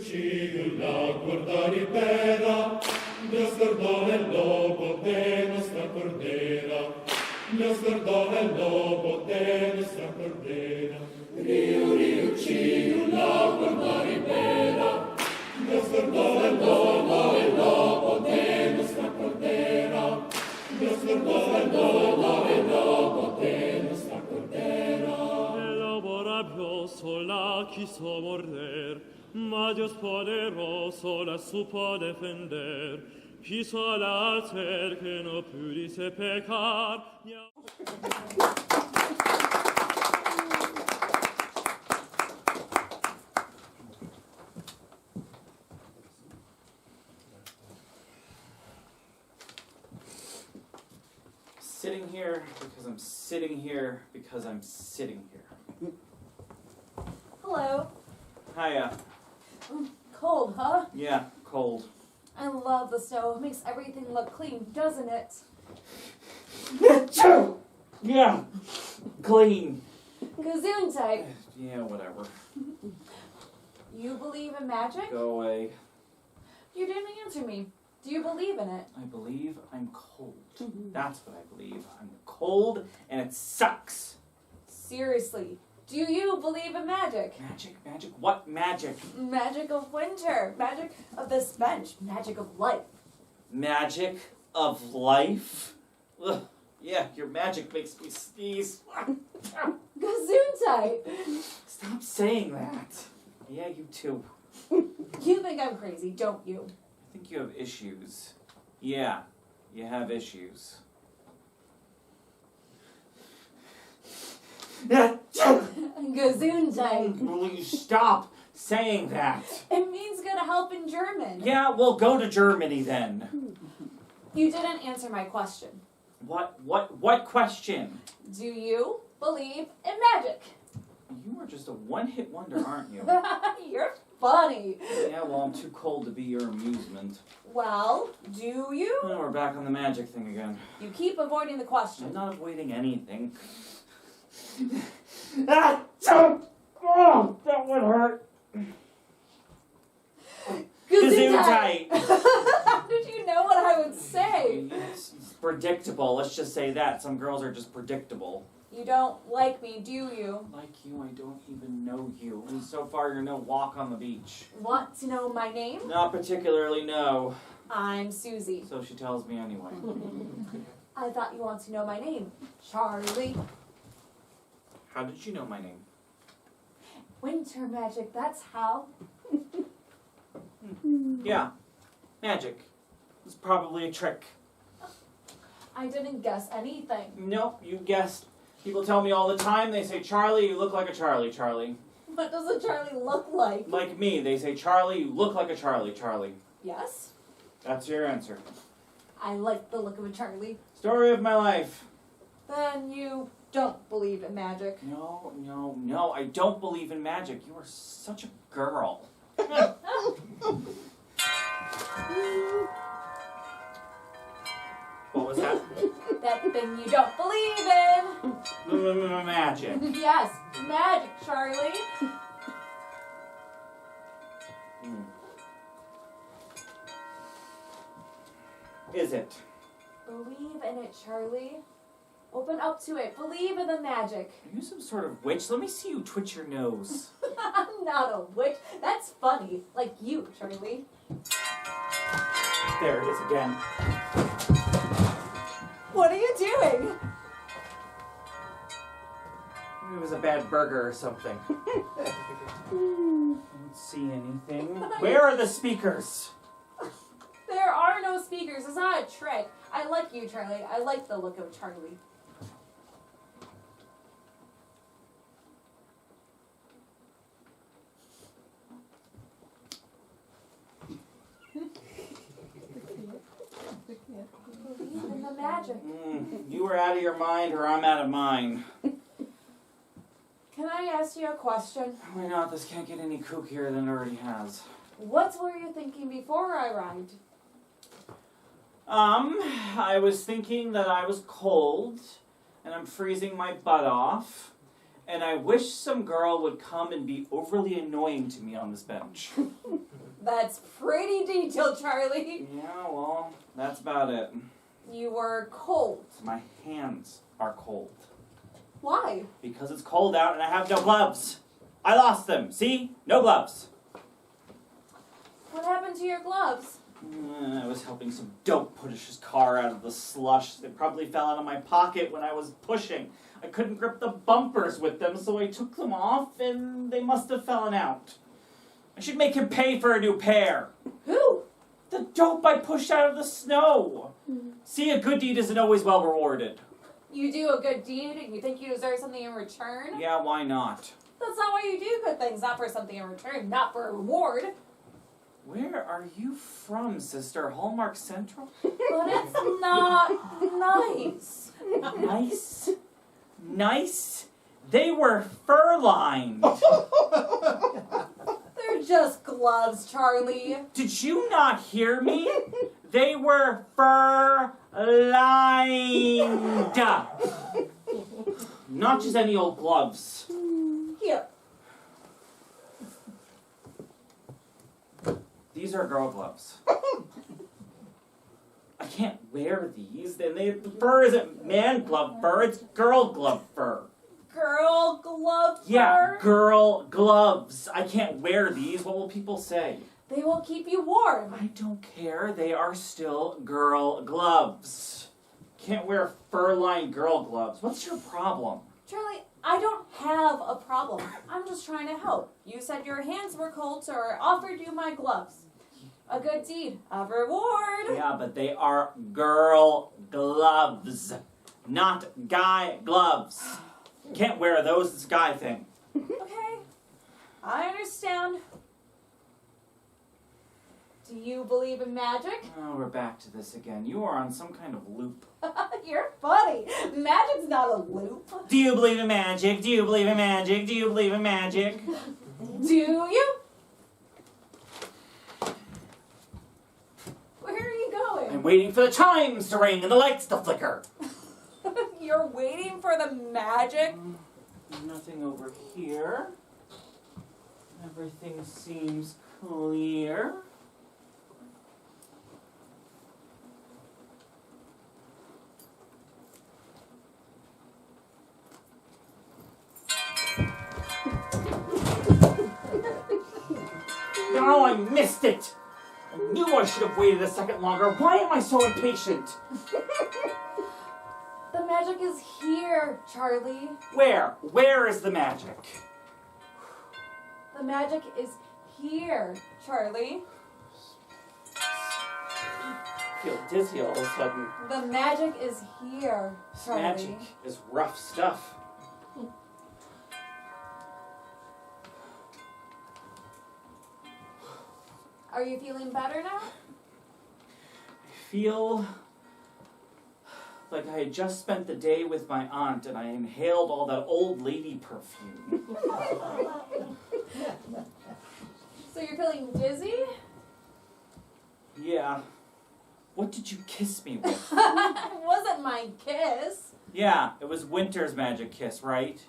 la corda ribera, Dio scordò nel lobo de nostra cordera, Dio scordò nel lobo de nostra cordera. Riu, ciu, la corda ribera, Dio scordò nel lobo de nostra cordera, Dio scordò nel lobo de nostra cordera. El lobo rabioso la quiso morder, ma Dios poderoso la supo defender. Quiso la hacer que no pudiese pecar. Sitting here because I'm sitting here because I'm sitting here. Hello. Hiya. Cold, huh? Yeah, cold. I love the snow. It makes everything look clean, doesn't it? Yeah, clean. Gazoon type. Yeah, whatever. You believe in magic? Go away. You didn't answer me. Do you believe in it? I believe I'm cold. That's what I believe. I'm cold and it sucks. Seriously. Do you believe in magic? Magic? Magic? What magic? Magic of winter. Magic of this bench. Magic of life. Magic of life? Ugh. Yeah, your magic makes me sneeze. Gazoon type. Stop saying that. Yeah, you too. You think I'm crazy, don't you? I think you have issues. Yeah, you have issues. Gazoon type. Will you stop saying that? It means gonna help in German. Yeah, we'll go to Germany then. You didn't answer my question. What question? Do you believe in magic? You are just a one-hit wonder, aren't you? You're funny. Yeah, well, I'm too cold to be your amusement. Well, do you? Oh, we're back on the magic thing again. You keep avoiding the question. I'm not avoiding anything. Oh, that would hurt. Gesundheit. How did you know what I would say? It's predictable. Let's just say that. Some girls are just predictable. You don't like me, do you? Like you, I don't even know you. And so far, you're no walk on the beach. Want to know my name? Not particularly, no. I'm Susie. So she tells me anyway. I thought you want to know my name. Charlie. How did you know my name? Winter magic, that's how. Yeah, magic. It's probably a trick. I didn't guess anything. Nope, you guessed. People tell me all the time, they say, Charlie, you look like a Charlie, Charlie. What does a Charlie look like? Like me, they say, Charlie, you look like a Charlie, Charlie. Yes? That's your answer. I like the look of a Charlie. Story of my life. Then you don't believe in magic. No, I don't believe in magic. You are such a girl. What was that? That thing you don't believe in. Magic. Yes, magic, Charlie. Is it? Believe in it, Charlie. Open up to it. Believe in the magic. Are you some sort of witch? Let me see you twitch your nose. I'm not a witch. That's funny. Like you, Charlie. There it is again. What are you doing? It was a bad burger or something. I don't see anything. Where are the speakers? There are no speakers. It's not a trick. I like you, Charlie. I like the look of Charlie. Believe in the magic. You are out of your mind or I'm out of mine. Can I ask you a question? Why not? This can't get any kookier than it already has. What were you thinking before I arrived? I was thinking that I was cold, and I'm freezing my butt off, and I wish some girl would come and be overly annoying to me on this bench. That's pretty detailed, Charlie. Yeah, well, that's about it. You were cold. My hands are cold. Why? Because it's cold out and I have no gloves. I lost them. See? No gloves. What happened to your gloves? I was helping some dope push his car out of the slush. They probably fell out of my pocket when I was pushing. I couldn't grip the bumpers with them, so I took them off, and they must have fallen out. I should make him pay for a new pair. Who? The dope I pushed out of the snow. See, a good deed isn't always well rewarded. You do a good deed and you think you deserve something in return? Yeah, why not? That's not why you do good things, not for something in return, not for a reward. Where are you from, sister? Hallmark Central? But it's not nice. Nice? Nice? They were fur-lined. They're just gloves, Charlie. Did you not hear me? They were fur-lined. Not just any old gloves. Here. These are girl gloves. I can't wear these. The fur isn't man glove fur, it's girl glove fur. Girl glove fur? Yeah, girl gloves. I can't wear these. What will people say? They will keep you warm. I don't care. They are still girl gloves. Can't wear fur-lined girl gloves. What's your problem? Charlie, I don't have a problem. I'm just trying to help. You said your hands were cold, so I offered you my gloves. A good deed, a reward. Yeah, but they are girl gloves, not guy gloves. Can't wear those. It's a guy thing. Okay, I understand. Do you believe in magic? Oh, we're back to this again. You are on some kind of loop. You're funny. Magic's not a loop. Do you believe in magic? Do you believe in magic? Do you believe in magic? Do you? Where are you going? I'm waiting for the chimes to ring and the lights to flicker. You're waiting for the magic? Nothing over here. Everything seems clear. No, I missed it! I knew I should have waited a second longer. Why am I so impatient? The magic is here, Charlie. Where? Where is the magic? The magic is here, Charlie. I feel dizzy all of a sudden. The magic is here, Charlie. Magic is rough stuff. Are you feeling better now? I feel like I had just spent the day with my aunt and I inhaled all that old lady perfume. So you're feeling dizzy? Yeah. What did you kiss me with? It wasn't my kiss. Yeah, it was Winter's magic kiss, right?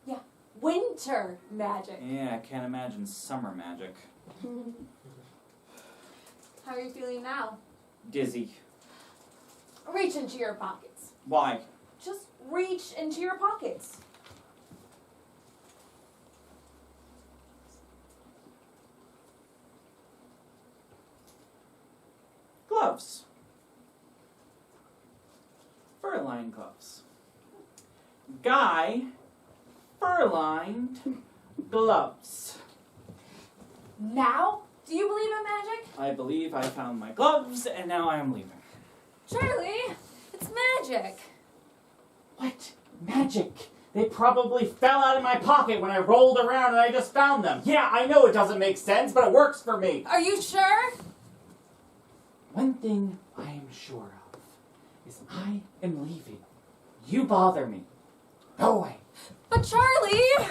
Yeah, winter magic. Yeah, I can't imagine summer magic. How are you feeling now? Dizzy. Reach into your pockets. Why? Just reach into your pockets. Gloves. Fur-lined gloves. Guy, fur-lined gloves. Now, do you believe in magic? I believe I found my gloves, and now I am leaving. Charlie, it's magic. What? Magic? They probably fell out of my pocket when I rolled around and I just found them. Yeah, I know it doesn't make sense, but it works for me. Are you sure? One thing I am sure of is I am leaving. You bother me. Go away. But Charlie!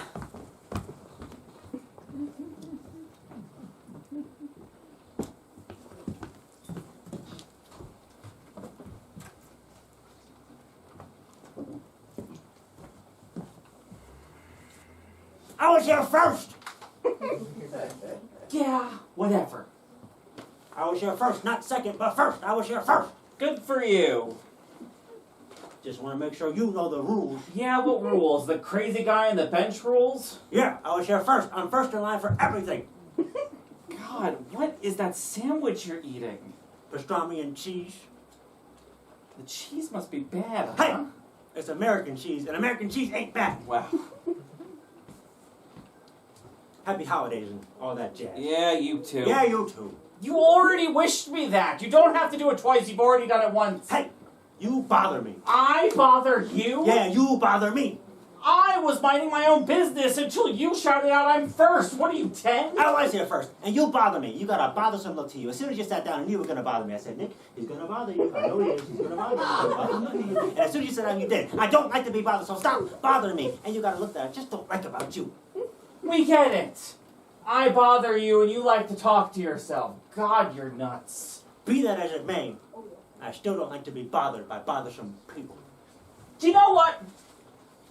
I was here first! Yeah, whatever. I was here first, not second, but first. I was here first. Good for you. Just want to make sure you know the rules. Yeah, what rules? The crazy guy on the bench rules? Yeah, I was here first. I'm first in line for everything. God, what is that sandwich you're eating? Pastrami and cheese. The cheese must be bad, huh? Hey! It's American cheese, and American cheese ain't bad. Wow. Happy holidays and all that jazz. Yeah, you too. Yeah, you too. You already wished me that. You don't have to do it twice. You've already done it once. Hey, you bother me. I bother you? Yeah, you bother me. I was minding my own business until you shouted out I'm first. What are you, 10? I was here first, and you bother me. You got a bothersome look to you. As soon as you sat down, I knew you were going to bother me. I said, Nick, he's going to bother you. I know he is. He's going to bother you. He's going to bother you. And as soon as you sat down, you did. I don't like to be bothered, so stop bothering me. And you got to look that I just don't like about you. We get it. I bother you and you like to talk to yourself. God, you're nuts. Be that as it may, I still don't like to be bothered by bothersome people. Do you know what?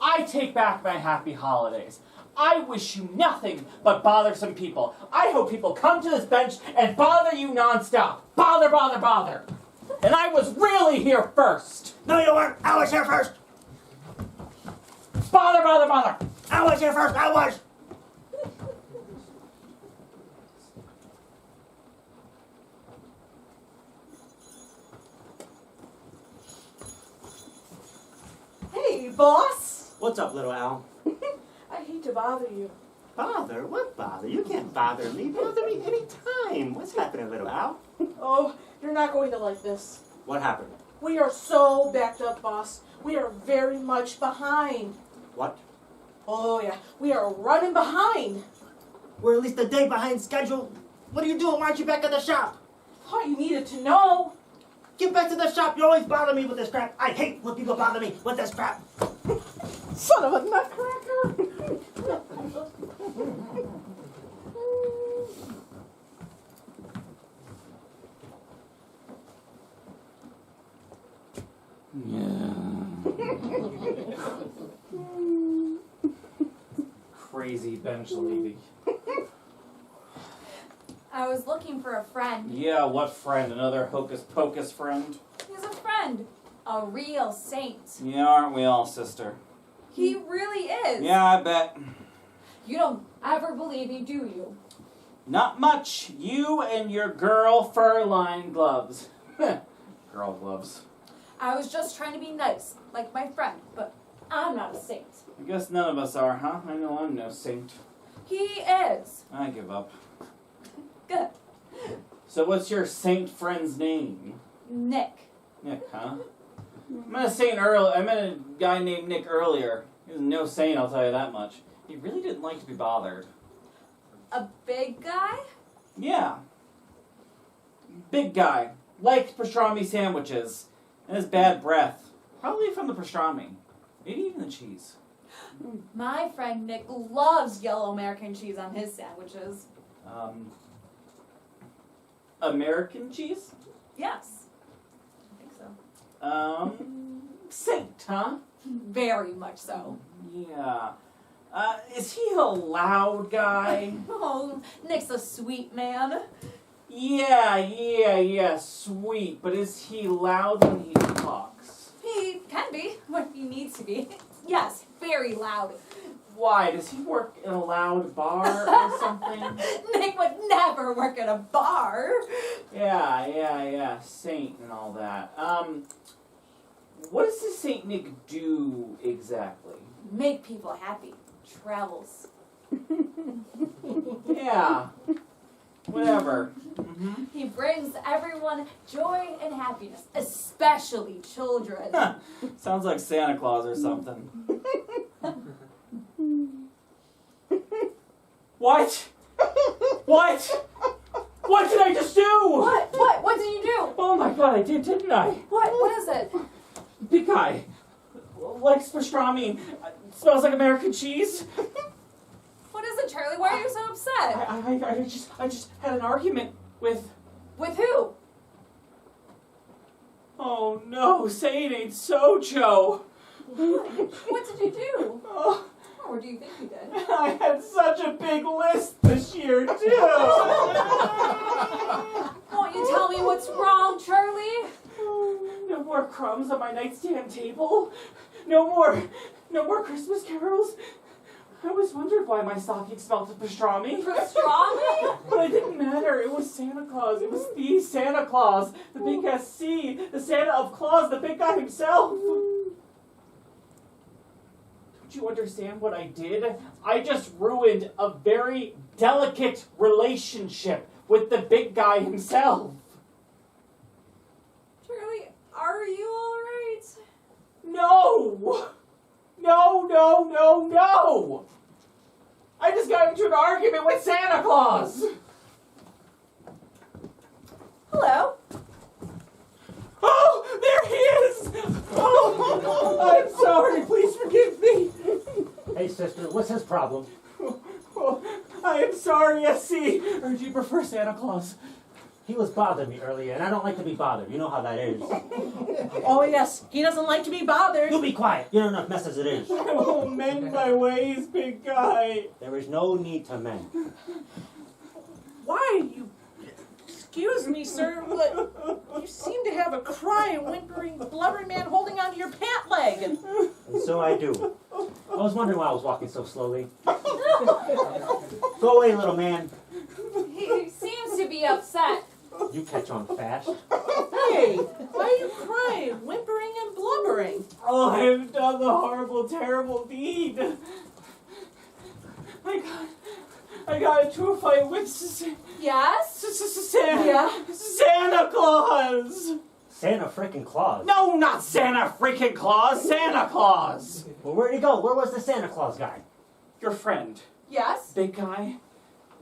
I take back my happy holidays. I wish you nothing but bothersome people. I hope people come to this bench and bother you nonstop. Bother, bother, bother. And I was really here first. No, you weren't. I was here first. Bother, bother, bother. I was here first. I was. Hey, boss! What's up, little Al? I hate to bother you. Bother? What bother? You can't bother me. Bother me anytime. What's happening, little Al? Oh, you're not going to like this. What happened? We are so backed up, boss. We are very much behind. What? Oh, yeah. We are running behind. We're at least a day behind schedule. What are you doing? Why aren't you back at the shop? Thought you needed to know. Get back to the shop. You always bother me with this crap. I hate when people bother me with this crap. Son of a nutcracker! Crazy bench lady. I was looking for a friend. Yeah, what friend? Another hocus pocus friend? He's a friend. A real saint. Yeah, aren't we all, sister? He really is. Yeah, I bet. You don't ever believe me, do you? Not much. You and your girl fur-lined gloves. Girl gloves. I was just trying to be nice, like my friend, but I'm not a saint. I guess none of us are, huh? I know I'm no saint. He is. I give up. Good. So what's your saint friend's name? Nick. Nick, huh? I met a guy named Nick earlier. He was no saint, I'll tell you that much. He really didn't like to be bothered. A big guy? Yeah. Big guy. Liked pastrami sandwiches. And his bad breath. Probably from the pastrami. Maybe even the cheese. My friend Nick loves yellow American cheese on his sandwiches. American cheese? Yes. I think so. Saint, huh? Very much so. Yeah. Is he a loud guy? Oh, Nick's a sweet man. Yeah, sweet. But is he loud when he talks? He can be, when he needs to be. Yes, very loud. Why? Does he work in a loud bar or something? Nick would never work at a bar. Yeah. Saint and all that. What does this Saint Nick do exactly? Make people happy. Travels. Yeah. Whatever. Mm-hmm. He brings everyone joy and happiness, especially children. Sounds like Santa Claus or something. What? What did I just do? What did you do? Oh my god, I did, didn't I? What is it? Big guy. Likes pastrami. Smells like American cheese. What is it, Charlie? Why are you so upset? I just had an argument with... With who? Oh no, say it ain't so, Joe. What did you do? Oh, Or do you think you did? I had such a big list this year, too. Won't you tell me what's wrong, Charlie? No more crumbs on my nightstand table. No more Christmas carols. I always wondered why my stocking smelled of pastrami. Pastrami? But it didn't matter. It was Santa Claus. It was the Santa Claus. The big SC. The Santa of Claus. The big guy himself. Don't you understand what I did? I just ruined a very delicate relationship with the big guy himself. Charlie, are you alright? No! No! I just got into an argument with Santa Claus! Hello. Oh, there he is! Oh, I'm sorry, please forgive me. Hey, sister, what's his problem? Oh, I am sorry, SC. Or do you prefer Santa Claus? He was bothering me earlier, and I don't like to be bothered. You know how that is. Oh, yes, he doesn't like to be bothered. You be quiet. You don't enough mess as it is. I will mend my ways, big guy. There is no need to mend. Why, you... Excuse me, sir, but you seem to have a crying, whimpering, blubbering man holding onto your pant leg. And so I do. I was wondering why I was walking so slowly. Go away, little man. He seems to be upset. You catch on fast. Hey, why are you crying, whimpering, and blubbering? Oh, I have done the horrible, terrible deed. I got into a fight with Yes? Santa Claus. Santa freaking Claus. No, not Santa freaking Claus. Santa Claus. Well, where'd he go? Where was the Santa Claus guy? Your friend, Yes? big guy,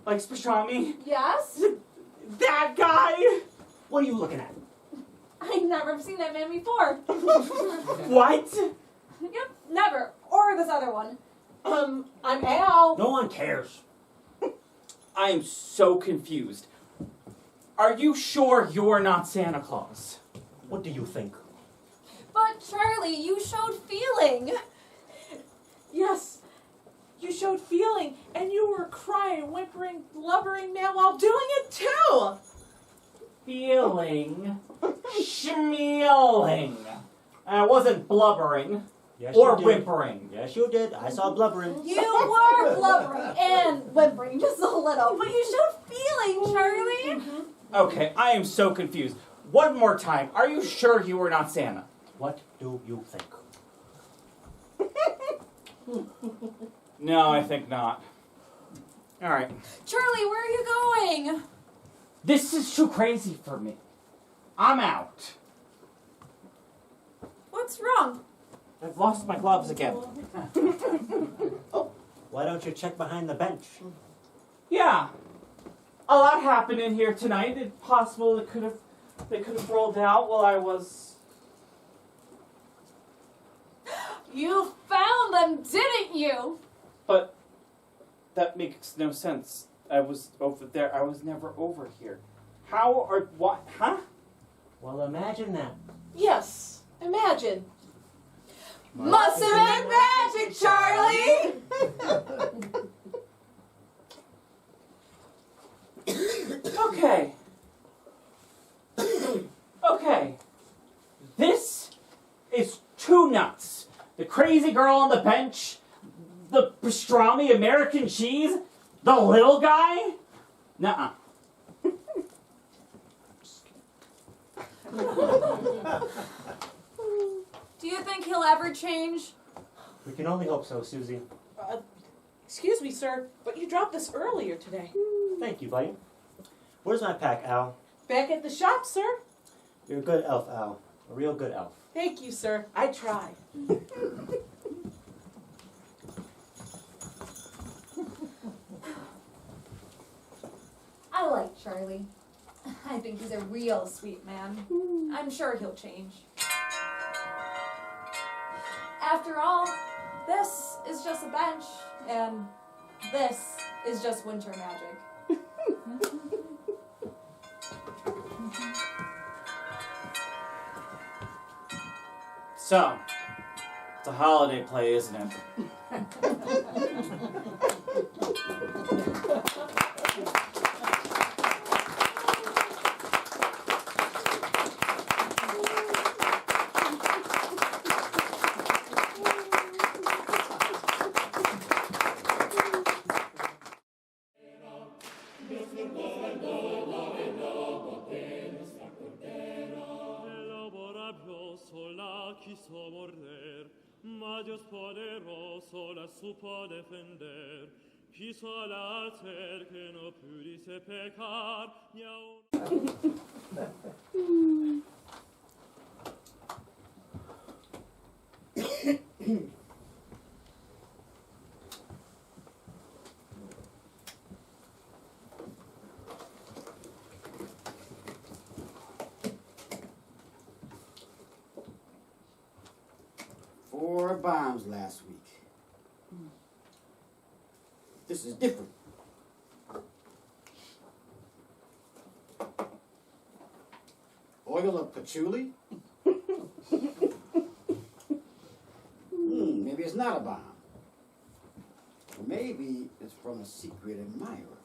likes pastrami. Yes? That guy. What are you looking at? I've never seen that man before. What? Yep, never. Or this other one. I'm Al. No one cares. I am so confused. Are you sure you're not Santa Claus? What do you think? But Charlie, you showed feeling. Yes, you showed feeling, and you were crying, whimpering, blubbering man while doing it too. Feeling. Schmealing. I wasn't blubbering. Yes, Or you did. whimpering. Yes, you did. I saw blubbering. You were blubbering and whimpering just a little, but you showed feeling, Charlie. Okay, I am so confused. One more time. Are you sure you were not Santa? What do you think? No, I think not. All right. Charlie, where are you going? This is too crazy for me. I'm out. What's wrong? I've lost my gloves again. Why don't you check behind the bench? Yeah. A lot happened in here tonight. It's possible they could have rolled out while I was... You found them, didn't you? But that makes no sense. I was over there. I was never over here. How or what? Huh? Well, imagine that. Yes, imagine. Must have been magic, Charlie. Okay. Okay. This is too nuts. The crazy girl on the bench, the pastrami American cheese, the little guy? Nuh-uh. Do you think he'll ever change? We can only hope so, Susie. Excuse me, sir, but you dropped this earlier today. Thank you, buddy. Where's my pack, Al? Back at the shop, sir. You're a good elf, Al. A real good elf. Thank you, sir. I tried. I like Charlie. I think he's a real sweet man. I'm sure he'll change. After all, this is just a bench, and this is just winter magic. So, it's a holiday play, isn't it? Quiso morder, ma Dios poderoso la supo defender. Quiso al alter que no pudiese pecar, ni aun... Four bombs last week. This is different. Oil of patchouli? Maybe it's not a bomb. Maybe it's from a secret admirer.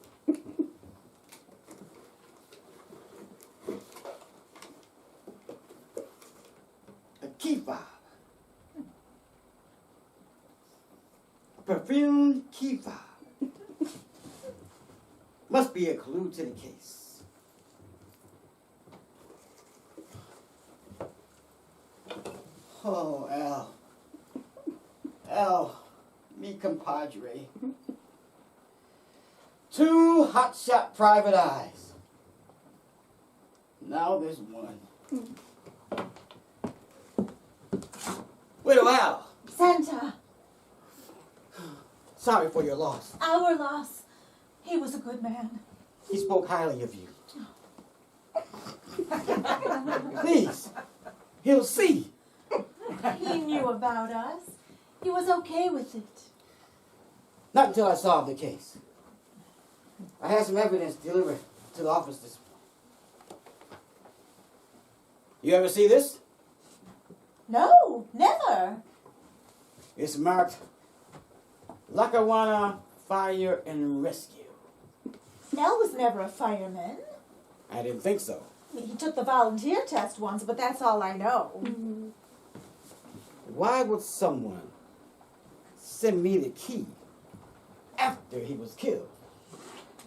A key fob. Perfumed key fob. Must be a clue to the case. Oh, Al. Al, me compadre. Two hotshot private eyes. Now there's one. Widow Al. Santa, Sorry for your loss. our loss. He was a good man. He spoke highly of you. Please, he'll see. He knew about us. He was okay with it. Not until I solved the case. I had some evidence delivered to the office this morning. You ever see this? No, never. It's marked Lackawanna Fire and Rescue. Nell was never a fireman. I didn't think so. He took the volunteer test once, but that's all I know. Why would someone send me the key after he was killed?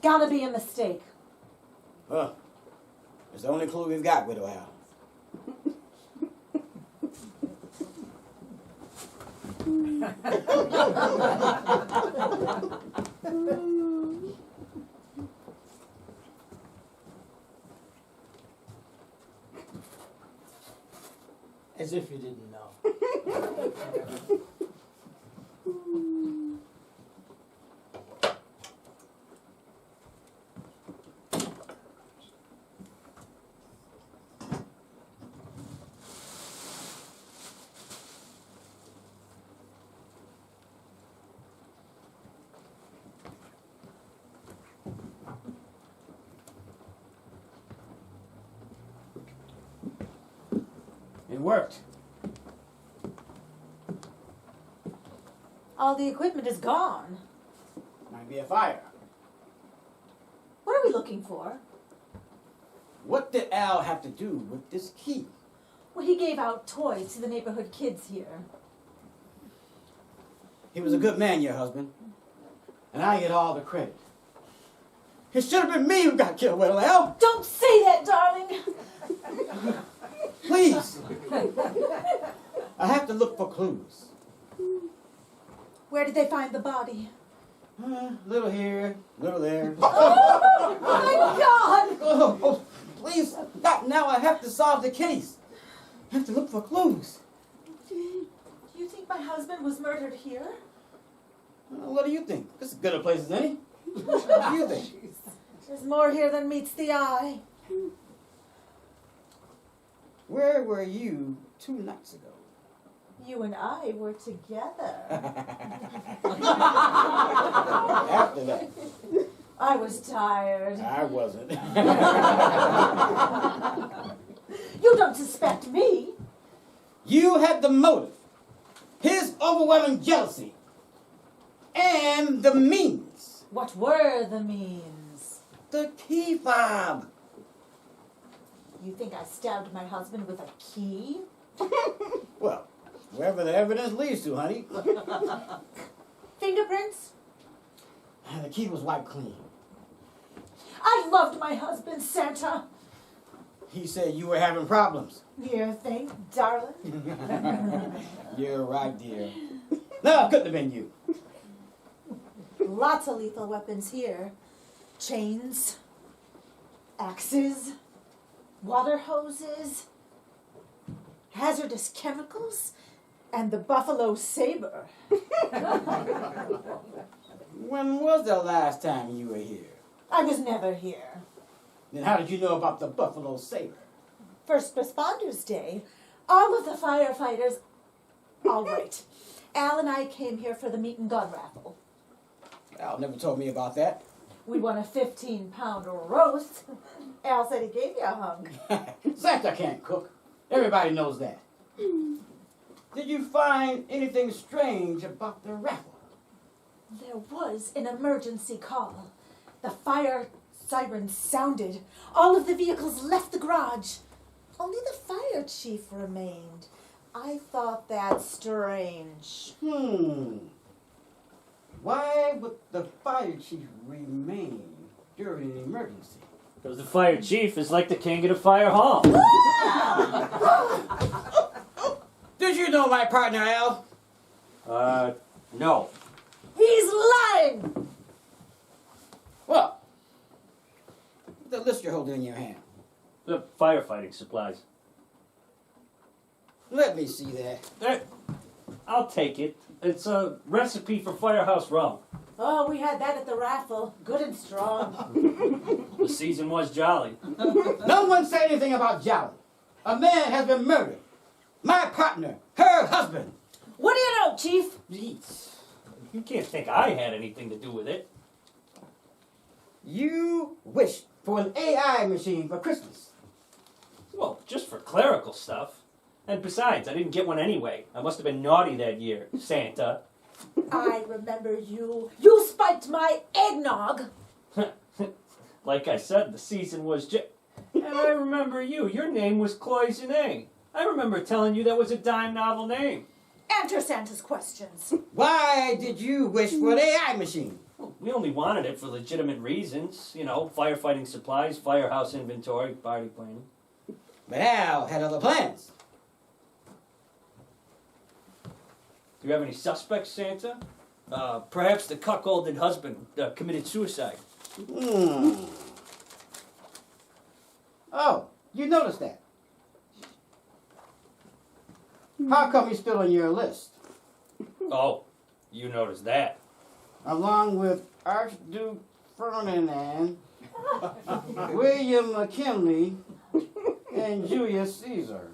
Gotta be a mistake. It's the only clue we've got, Widow Al. As if you didn't know. It worked. All the equipment is gone. Might be a fire. What are we looking for? What did Al have to do with this key? Well, he gave out toys to the neighborhood kids here. He was a good man, your husband. And I get all the credit. It should have been me who got killed, Widow Al. Don't say that, darling. Please. I have to look for clues. Where did they find the body? Little here, little there. Oh, my God! Oh, please, not now. I have to solve the case. I have to look for clues. Do you think my husband was murdered here? What do you think? This is as good a place as any. What do you think? There's more here than meets the eye. Where were you 2 nights ago? You and I were together. After that, I was tired. I wasn't. You don't suspect me. You had the motive. His overwhelming jealousy. And the means. What were the means? The key fob. You think I stabbed my husband with a key? Well, wherever the evidence leads to, honey. Fingerprints? And the key was wiped clean. I loved my husband, Santa. He said you were having problems. You think, darling? You're right, dear. No, it couldn't have been you. Lots of lethal weapons here. Chains, axes, water hoses, hazardous chemicals, and the buffalo saber. When was the last time you were here? I was never here. Then how did you know about the buffalo saber? First Responders Day, all of the firefighters... All right. Al and I came here for the meat and gun raffle. Al never told me about that. We won a 15-pound roast. Al said he gave you a hunk. Santa can't cook. Everybody knows that. Did you find anything strange about the raffle? There was an emergency call. The fire siren sounded. All of the vehicles left the garage. Only the fire chief remained. I thought that strange. Why would the fire chief remain during an emergency? Because the fire chief is like the king of the fire hall. Did you know my partner, Al? No. He's lying! Well, the list you're holding in your hand. The firefighting supplies. Let me see that. I'll take it. It's a recipe for firehouse rum. Oh, we had that at the raffle. Good and strong. The season was jolly. No one said anything about Jolly. A man has been murdered. My partner, her husband. What do you know, Chief? Jeez. You can't think I had anything to do with it. You wished for an AI machine for Christmas. Well, just for clerical stuff. And besides, I didn't get one anyway. I must have been naughty that year, Santa. I remember you. You spiked my eggnog. Like I said, the season was And I remember you. Your name was Cloisonne. I remember telling you that was a dime novel name. Answer Santa's questions. Why did you wish for an AI machine? Well, we only wanted it for legitimate reasons. You know, firefighting supplies, firehouse inventory, party planning. But Al had other plans. Do you have any suspects, Santa? Perhaps the cuckolded husband committed suicide. Oh, you noticed that. How come he's still on your list? Oh, you noticed that. Along with Archduke Ferdinand, William McKinley, and Julius Caesar.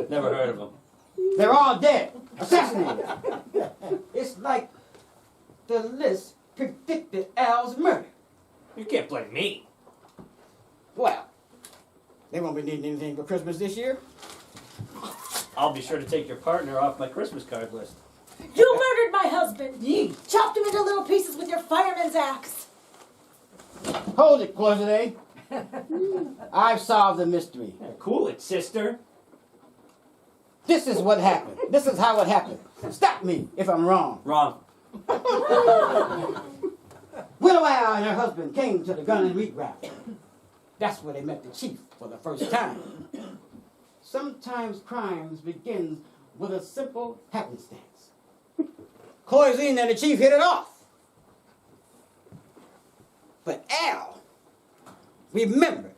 Never heard of him. They're all dead, assassinated. It's like the list predicted Al's murder. You can't blame me. Well, they won't be needing anything for Christmas this year. I'll be sure to take your partner off my Christmas card list. You murdered my husband. Chopped him into little pieces with your fireman's axe. Hold it, Cloisonne. I've solved the mystery. Yeah, cool it, sister. This is what happened. This is how it happened. Stop me if I'm wrong. Wrong. Widow Al and her husband came to the gun and meat raffle. That's where they met the chief for the first time. Sometimes crimes begin with a simple happenstance. Cloisonne and the chief hit it off. But Al remembered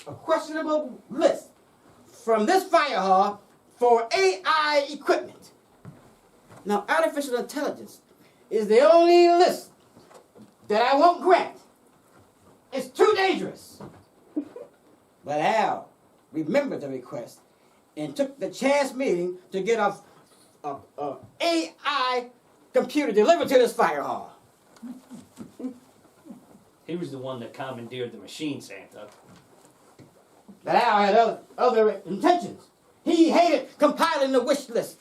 a questionable list from this fire hall for AI equipment. Now, artificial intelligence is the only list that I won't grant. It's too dangerous. But Al remembered the request and took the chance meeting to get a AI computer delivered to this fire hall. He was the one that commandeered the machine, Santa. But Al had other intentions. He hated compiling the wish list.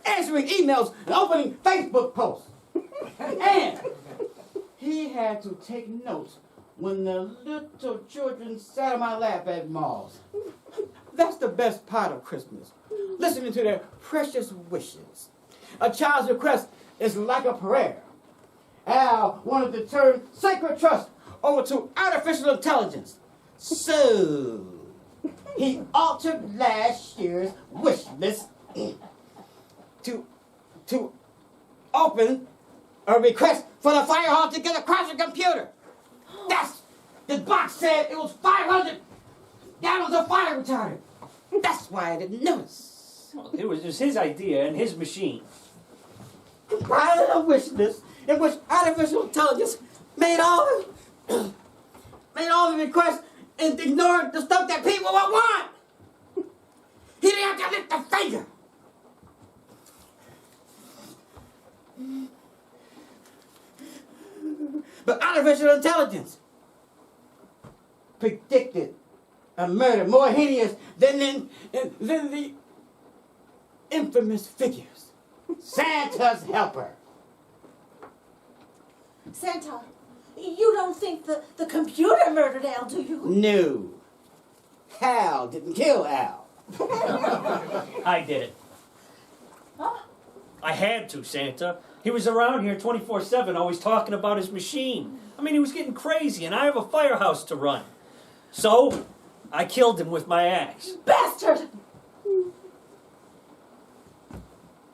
answering emails and opening Facebook posts. And he had to take notes when the little children sat on my lap at malls. That's the best part of Christmas, listening to their precious wishes. A child's request is like a prayer. Al wanted to turn sacred trust over to artificial intelligence. So, he altered last year's wish list to open a request for the fire hall to get across the computer. The box said it was 500 gallons of fire retardant. That's why I didn't notice. Well, it was his idea and his machine. Compiling a wish list in which artificial intelligence made all the requests and ignored the stuff that people would want. He didn't have to lift a finger. But artificial intelligence predicted a murder more heinous than the infamous figures. Santa's helper. Santa, you don't think the computer murdered Al, do you? No. Hal didn't kill Al. I did it. Huh? I had to, Santa. He was around here 24/7, always talking about his machine. I mean, he was getting crazy, and I have a firehouse to run. So, I killed him with my axe. Bastard!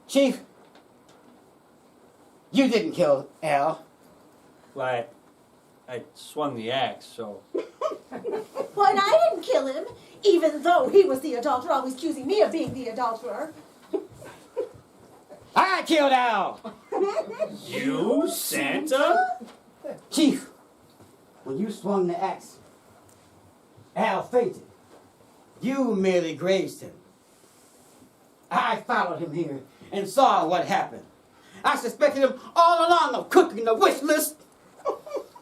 Chief, you didn't kill Al. Well, I swung the axe, so... Well, and I didn't kill him, even though he was the adulterer, always accusing me of being the adulterer. I killed Al. You, Santa? Chief, when you swung the axe, Al fainted. You merely grazed him. I followed him here and saw what happened. I suspected him all along of cooking the wish list.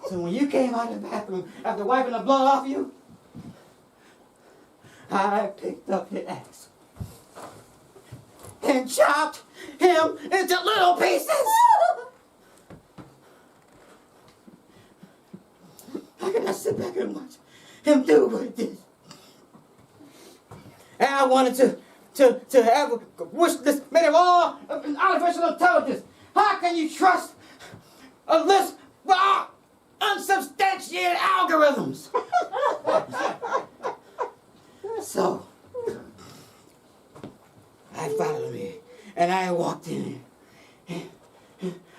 So when you came out of the bathroom after wiping the blood off you, I picked up the axe and chopped him into little pieces. I could not sit back and watch him do what he did. And I wanted to have a wish list made of all of artificial intelligence. How can you trust a list with all unsubstantiated algorithms? So, I followed him and I walked in.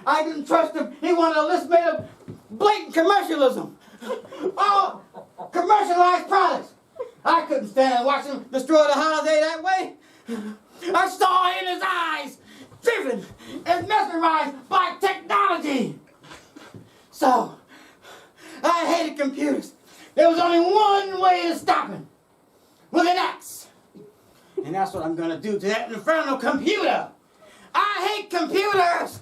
I didn't trust him. He wanted a list made of blatant commercialism. All commercialized products. I couldn't stand and watch him destroy the holiday that way. I saw in his eyes, driven and mesmerized by technology. So, I hated computers. There was only one way to stop him. With an axe. And that's what I'm going to do to that infernal computer. I hate computers.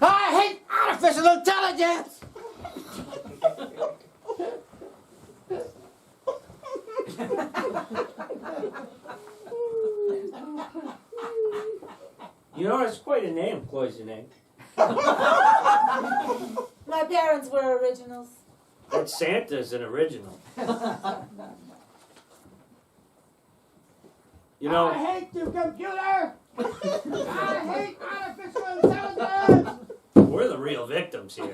I hate artificial intelligence. You know, it's quite a name, Cloisonne. My parents were originals. That Santa's an original. You know, I hate you, computer. I hate artificial intelligence. we're the real victims here.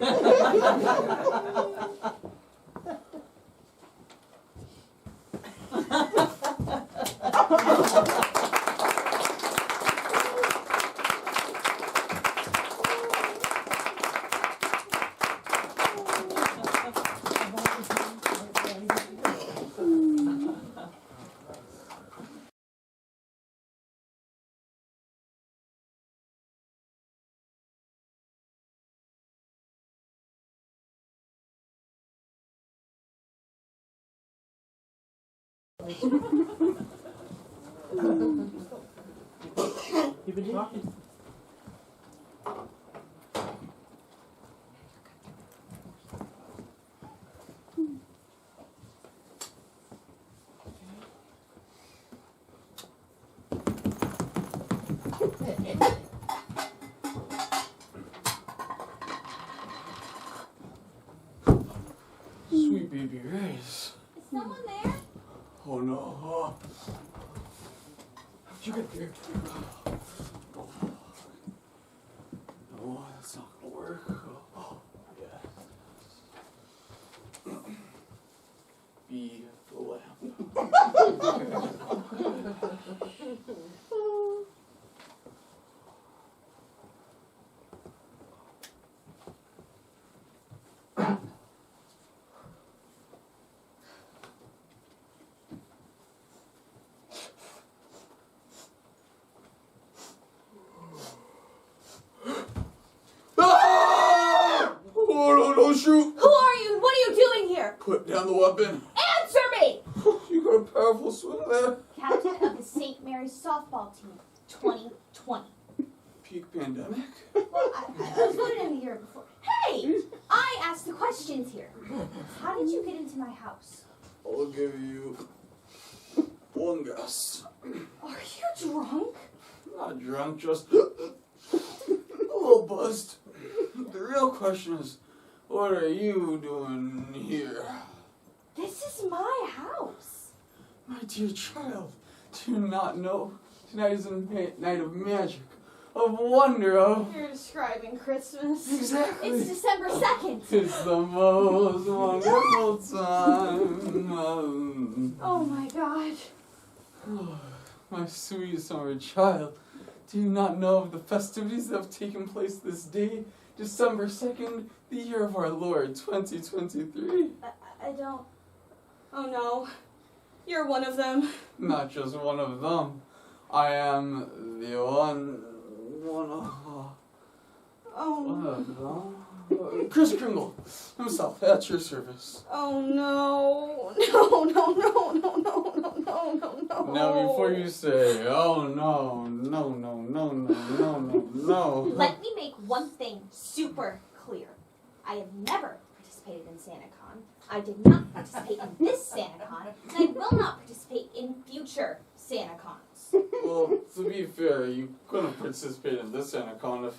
You've been talking? Sweet baby Race. Is someone there? Oh no. How'd you get here? No, that's not gonna work. Oh, yeah. Be the lamp. Oh, no, shoot! Who are you? What are you doing here? Put down the weapon. Answer me! You got a powerful swing there. Captain of the St. Mary's softball team, 2020. Peak pandemic. Well, I was voted in the year before. Hey! I asked the questions here. How did you get into my house? I'll give you one guess. Are you drunk? Not drunk, just a little buzzed. The real question is, what are you doing here? This is my house. My dear child, do you not know? Tonight is a night of magic, of wonder, of... You're describing Christmas. Exactly. It's December 2nd. It's the most wonderful time. Oh my God. My sweet summer child, do you not know of the festivities that have taken place this day, December 2nd, the year of our Lord, 2023? I don't. Oh no. You're one of them. Not just one of them. I am the one of them. Chris Kringle himself, at your service. Oh no. No, no, no, no, no, no, no, no, no. Now before you say, oh no, no, no, no, no, no, no, no. Let me make one thing super clear. I have never participated in SantaCon. I did not participate in this SantaCon, and I will not participate in future SantaCons. Well, to be fair, you couldn't participate in this SantaCon if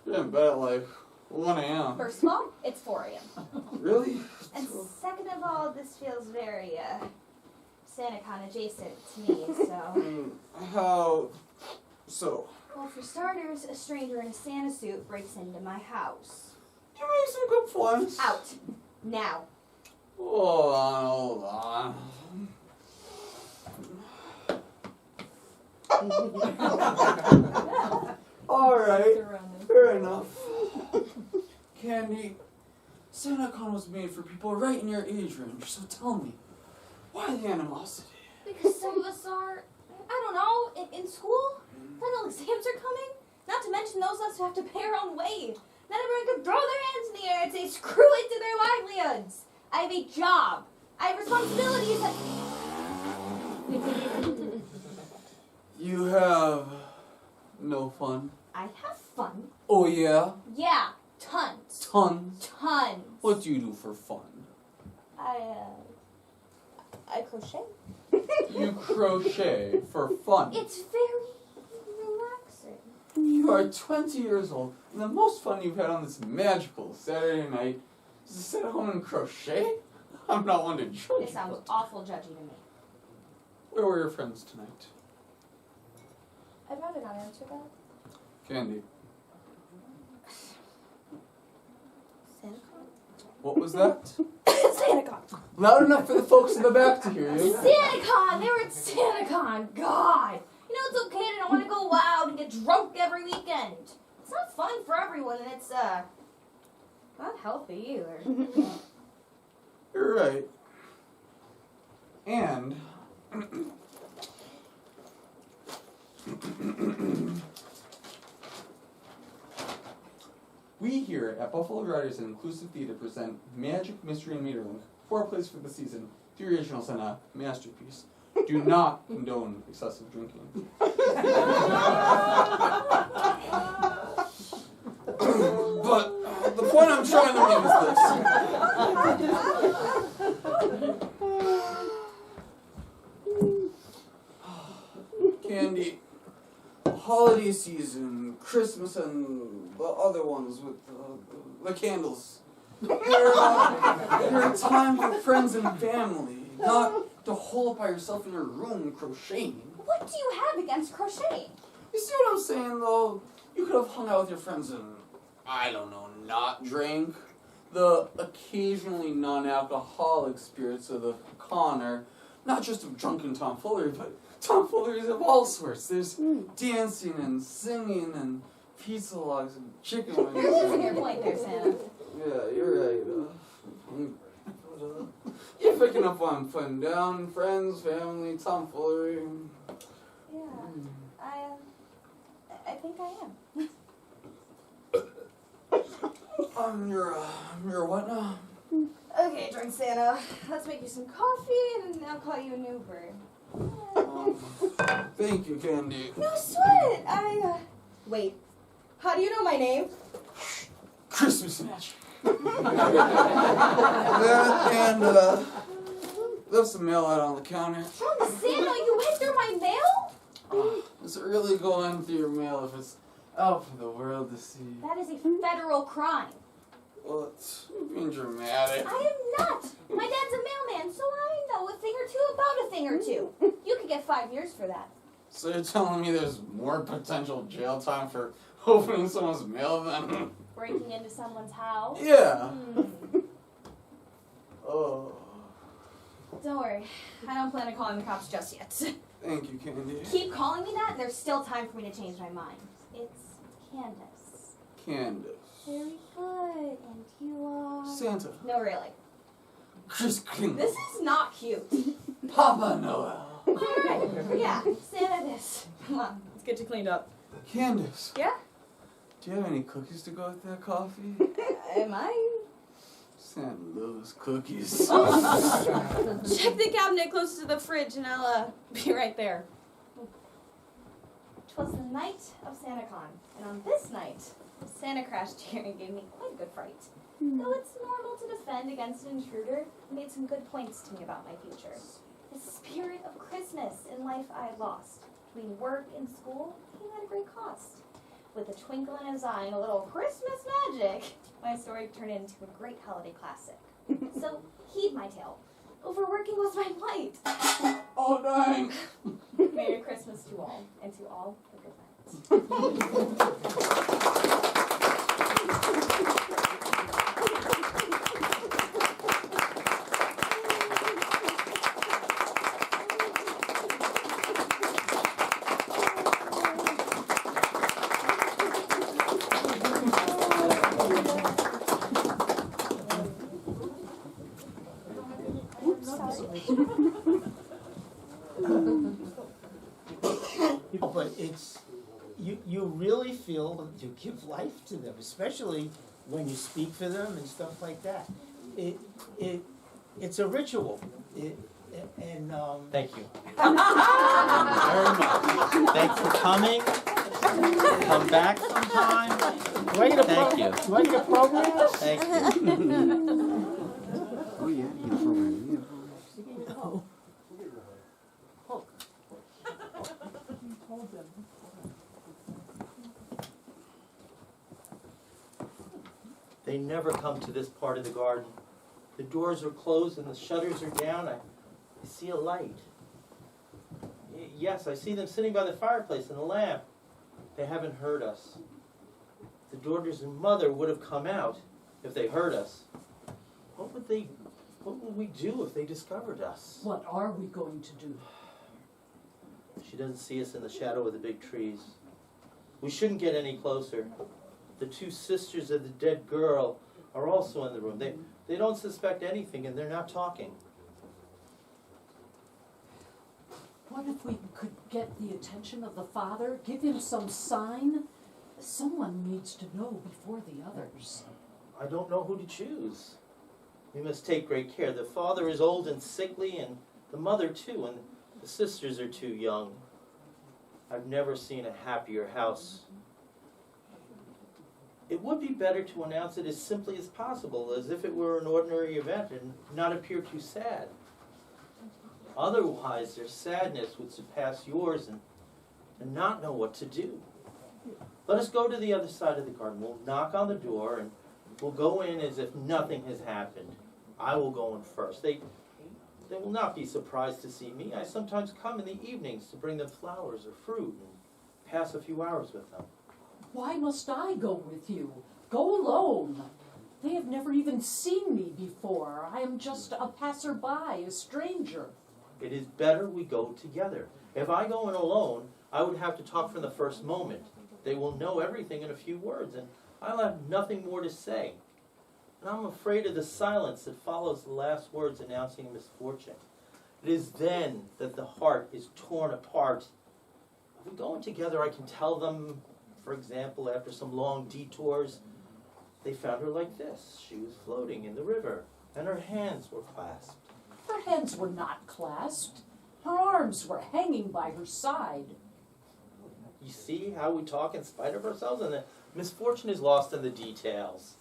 you're in bed at like 1 a.m. First of all, it's 4 a.m. Really? And second of all, this feels very, SantaCon adjacent to me, so... How so? Well, for starters, a stranger in a Santa suit breaks into my house. You make some good points. Out. Now. Hold on. Alright, fair enough. Candy, SantaCon was made for people right in your age range, so tell me, why the animosity? Because some of us are, I don't know, in school. Final exams are coming. Not to mention those of us who have to pay our own way. Not everyone can throw their hands in the air and say screw it to their livelihoods. I have a job. I have responsibilities. You have no fun. I have fun. Oh yeah? Yeah, tons. Tons. Tons. What do you do for fun? I crochet. You crochet for fun. It's very relaxing. You are 20 years old, and the most fun you've had on this magical Saturday night is to sit at home and crochet? I'm not one to judge It sounds but awful judgy to me. where were your friends tonight? I'd rather not answer that. Candy, SantaCon? what was that? SantaCon. Loud enough for the folks in the back to hear you. SantaCon! They were at SantaCon! God! You know, it's okay to not want to go loud and get drunk every weekend. It's not fun for everyone, and it's, not healthy either. You're right. And we here at Buffalo Riders and Inclusive Theater present Magic, Mystery, and Maeterlinck, 4 plays for the season, 3 originals, and a masterpiece. Do not condone excessive drinking. But the point I'm trying to make is this. Candy, holiday season, Christmas and the other ones with the candles. They're a time for friends and family, not to hole up by yourself in your room crocheting. What do you have against crocheting? You see what I'm saying, though? You could have hung out with your friends and, I don't know, not drank. The occasionally non-alcoholic spirits of the con are not just of drunken tomfoolery, but tomfooleries of all sorts. There's dancing and singing and pizza logs and chicken wings. You're losing your point there, Santa. Yeah, you're right. You're picking up what I'm putting down. Friends, family, tomfoolery. Yeah, I think I am. You're what now? Okay, drunk Santa. Let's make you some coffee and I'll call you an Uber. Thank you, Candy. No sweat. Wait. How do you know my name? Christmas match. And left some mail out on the counter. Drunk Santa, you went through my mail? Does it really go in through your mail if it's out for the world to see? That is a federal crime. Well, it's being dramatic. I am not. My dad's a mailman, so I know a thing or two about a thing or two. You could get 5 years for that. So you're telling me there's more potential jail time for opening someone's mail than... Breaking into someone's house? Yeah. Oh. Don't worry. I don't plan on calling the cops just yet. Thank you, Candy. Keep calling me that, and there's still time for me to change my mind. It's Candace. Candace. Very good. And you are... Santa. No, really. Chris Kringle. This is not cute. Papa Noel. Alright. Yeah, Santa this. Come on, let's get you cleaned up. Candace. Yeah? Do you have any cookies to go with that coffee? Am I? Santa loves cookies. Check the cabinet close to the fridge and I'll be right there. 'Twas the night of SantaCon, and on this night, Santa crashed here and gave me quite a good fright. Though it's normal to defend against an intruder, he made some good points to me about my future. The spirit of Christmas in life I had lost. Between work and school, came at a great cost. With a twinkle in his eye and a little Christmas magic, my story turned into a great holiday classic. So, heed my tale. Overworking was my plight. Oh, dang. Merry Christmas to all, and to all a good night. But it's, you really feel you give life to them, especially when you speak for them and stuff like that. It's a ritual. Thank you. Very much. Thanks for coming. Come back sometime. Do I get a Thank you. Do I get a program? Thank you. Oh, yeah, you get a program. They never come to this part of the garden. The doors are closed and the shutters are down. I see a light. Yes, I see them sitting by the fireplace and the lamp. They haven't heard us. The daughters and mother would have come out if they heard us. What would we do if they discovered us? What are we going to do? She doesn't see us in the shadow of the big trees. We shouldn't get any closer. The two sisters of the dead girl are also in the room. They don't suspect anything and they're not talking. What if we could get the attention of the father, give him some sign? Someone needs to know before the others. I don't know who to choose. We must take great care. The father is old and sickly, and the mother too, and the sisters are too young. I've never seen a happier house. It would be better to announce it as simply as possible, as if it were an ordinary event, and not appear too sad. Otherwise, their sadness would surpass yours, and and not know what to do. Let us go to the other side of the garden. We'll knock on the door and we'll go in as if nothing has happened. I will go in first. They will not be surprised to see me. I sometimes come in the evenings to bring them flowers or fruit and pass a few hours with them. Why must I go with you? Go alone. They have never even seen me before. I am just a passerby, a stranger. It is better we go together. If I go in alone, I would have to talk from the first moment. They will know everything in a few words, and I'll have nothing more to say. And I'm afraid of the silence that follows the last words announcing misfortune. It is then that the heart is torn apart. If we go in together, I can tell them, for example, after some long detours, they found her like this. She was floating in the river, and her hands were clasped. Her hands were not clasped. Her arms were hanging by her side. You see how we talk in spite of ourselves? And the misfortune is lost in the details.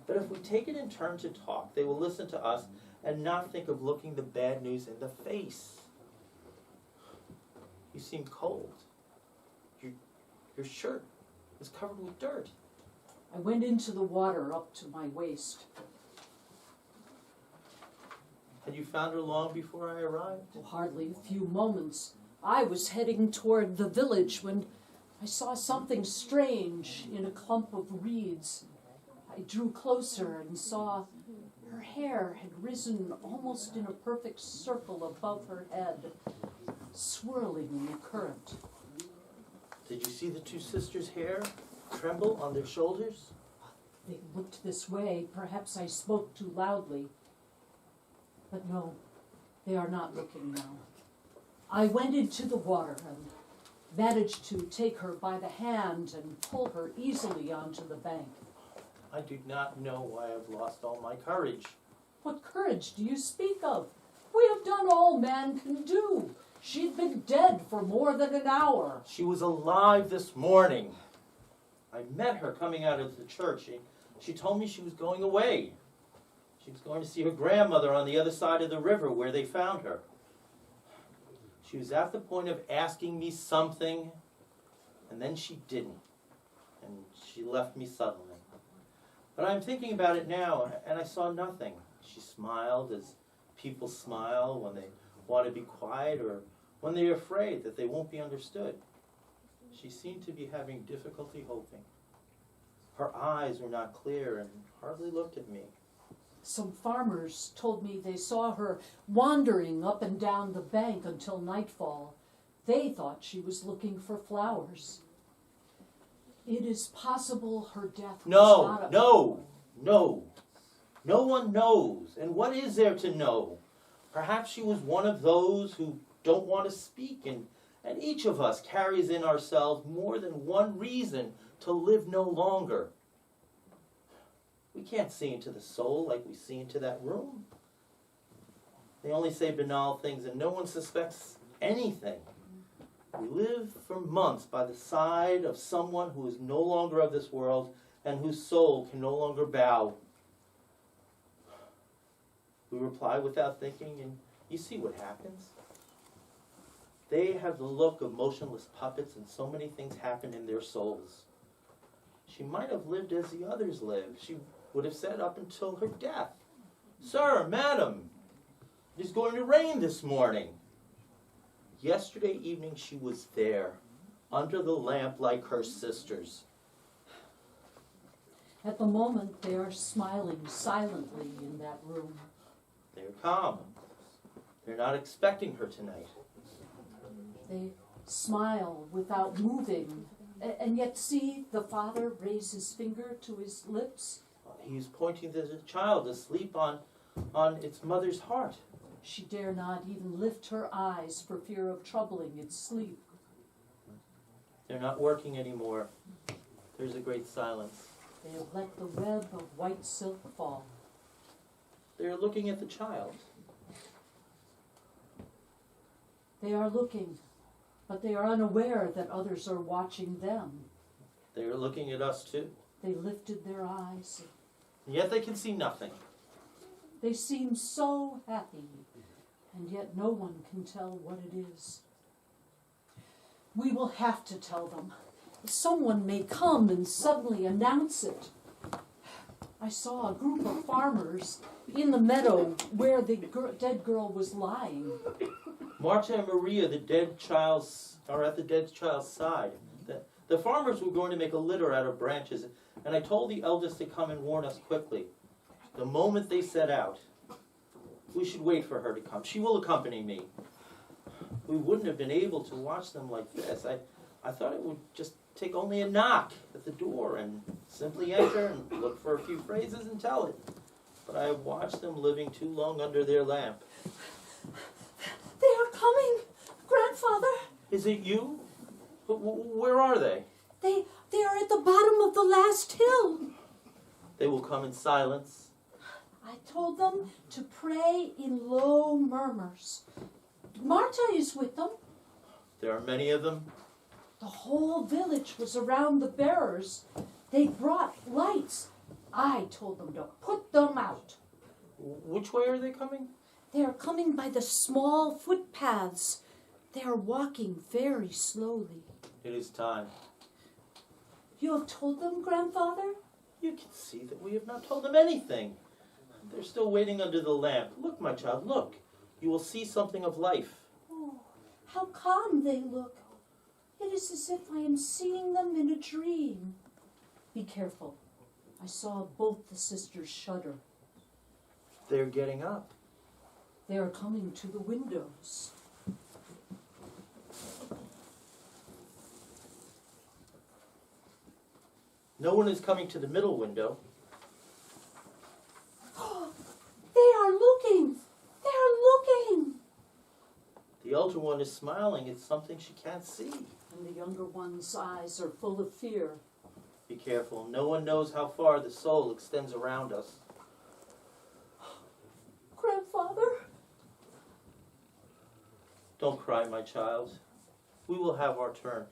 But if we take it in turn to talk, they will listen to us and not think of looking the bad news in the face. You seem cold. Your shirt is covered with dirt. I went into the water up to my waist. Had you found her long before I arrived? Oh, hardly a few moments. I was heading toward the village when I saw something strange in a clump of reeds. I drew closer and saw her hair had risen almost in a perfect circle above her head, swirling in the current. Did you see the two sisters' hair tremble on their shoulders? They looked this way. Perhaps I spoke too loudly. But no, they are not looking now. I went into the water and managed to take her by the hand and pull her easily onto the bank. I do not know why I've lost all my courage. What courage do you speak of? We have done all man can do. She'd been dead for more than an hour. She was alive this morning. I met her coming out of the church. She told me she was going away. She was going to see her grandmother on the other side of the river where they found her. She was at the point of asking me something, and then she didn't. And she left me suddenly. But I'm thinking about it now, and I saw nothing. She smiled as people smile when they want to be quiet or when they're afraid that they won't be understood. She seemed to be having difficulty hoping. Her eyes were not clear and hardly looked at me. Some farmers told me they saw her wandering up and down the bank until nightfall. They thought she was looking for flowers. It is possible her death was not No one knows. And what is there to know? Perhaps she was one of those who don't want to speak, and each of us carries in ourselves more than one reason to live no longer. We can't see into the soul like we see into that room. They only say banal things and no one suspects anything. We live for months by the side of someone who is no longer of this world and whose soul can no longer bow. We reply without thinking, and you see what happens. They have the look of motionless puppets, and so many things happen in their souls. She might have lived as the others lived. She would have said up until her death, "Sir, madam, it is going to rain this morning." Yesterday evening she was there, under the lamp like her sisters. At the moment, they are smiling silently in that room. They're calm. They're not expecting her tonight. They smile without moving, and yet see the father raise his finger to his lips. He's pointing to the child asleep on its mother's heart. She dare not even lift her eyes for fear of troubling its sleep. They're not working anymore. There's a great silence. They have let the web of white silk fall. They're looking at the child. They are looking, but they are unaware that others are watching them. They're looking at us too. They lifted their eyes. And yet they can see nothing. They seem so happy, and yet no one can tell what it is. We will have to tell them. Someone may come and suddenly announce it. I saw a group of farmers in the meadow where the dead girl was lying. Marta and Maria, the dead child's, are at the dead child's side. The farmers were going to make a litter out of branches, and I told the eldest to come and warn us quickly. The moment they set out, we should wait for her to come. She will accompany me. We wouldn't have been able to watch them like this. I thought it would just take only a knock at the door and simply enter and look for a few phrases and tell it. But I have watched them living too long under their lamp. They are coming, Grandfather. Is it you? Where are they? They are at the bottom of the last hill. They will come in silence. I told them to pray in low murmurs. Marta is with them. There are many of them. The whole village was around the bearers. They brought lights. I told them to put them out. Which way are they coming? They are coming by the small footpaths. They are walking very slowly. It is time. You have told them, Grandfather? You can see that we have not told them anything. They're still waiting under the lamp. Look, my child, look. You will see something of life. Oh, how calm they look. It is as if I am seeing them in a dream. Be careful. I saw both the sisters shudder. They're getting up. They are coming to the windows. No one is coming to the middle window. They are looking. They are looking. The elder one is smiling at something she can't see. And the younger one's eyes are full of fear. Be careful. No one knows how far the soul extends around us. Grandfather? Don't cry, my child. We will have our turn.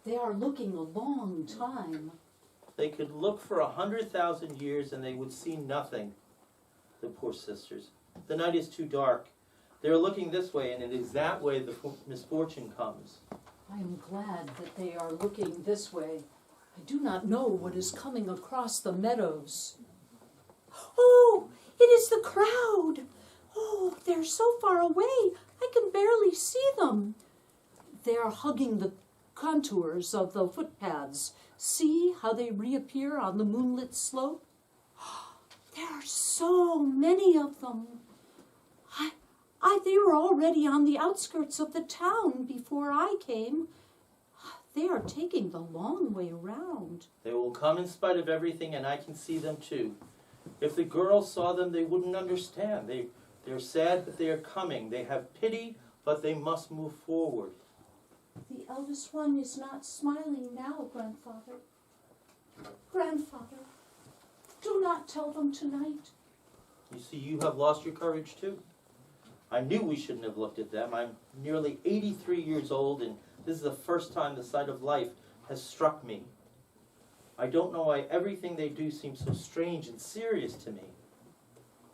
They are looking a long time. They could look for 100,000 years and they would see nothing. The poor sisters. The night is too dark. They are looking this way, and it is that way the misfortune comes. I am glad that they are looking this way. I do not know what is coming across the meadows. Oh, it is the crowd. Oh, they're so far away, I can barely see them. They are hugging the contours of the footpaths. See how they reappear on the moonlit slope? There are so many of them. They were already on the outskirts of the town before I came. They are taking the long way around. They will come in spite of everything, and I can see them too. If the girls saw them, they wouldn't understand. They're sad that they are coming. They have pity, but they must move forward. The eldest one is not smiling now, Grandfather. Grandfather, do not tell them tonight. You see, you have lost your courage too. I knew we shouldn't have looked at them. I'm nearly 83 years old, and this is the first time the sight of life has struck me. I don't know why everything they do seems so strange and serious to me.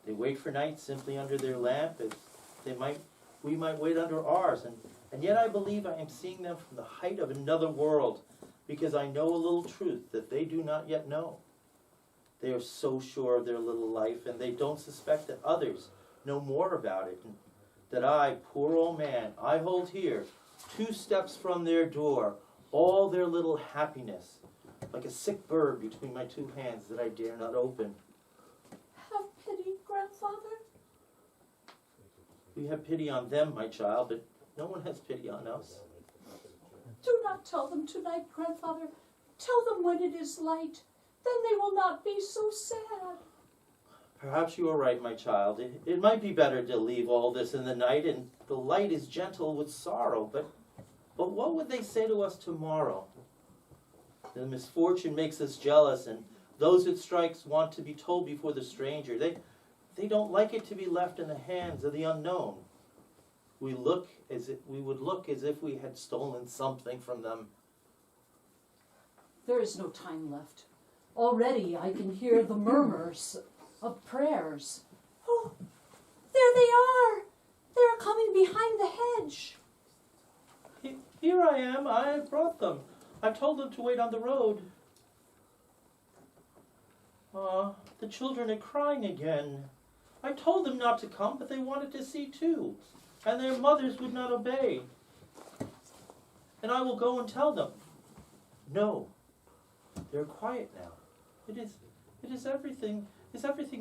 They wait for night simply under their lamp, as we might wait under ours, and yet I believe I am seeing them from the height of another world, because I know a little truth that they do not yet know. They are so sure of their little life, and they don't suspect that others know more about it, and that I, poor old man, I hold here, 2 steps from their door, all their little happiness, like a sick bird between my 2 hands that I dare not open. Have pity, Grandfather. We have pity on them, my child, but no one has pity on us. Do not tell them tonight, Grandfather. Tell them when it is light. Then they will not be so sad. Perhaps you are right, my child. It might be better to leave all this in the night, and the light is gentle with sorrow, but what would they say to us tomorrow? The misfortune makes us jealous, and those it strikes want to be told before the stranger. They don't like it to be left in the hands of the unknown. We would look as if we had stolen something from them. There is no time left. Already I can hear the murmurs of prayers. Oh, there they are! They're coming behind the hedge. Here I am. I brought them. I've told them to wait on the road. The children are crying again. I told them not to come, but they wanted to see too. And their mothers would not obey. And I will go and tell them. No. They're quiet now. Is everything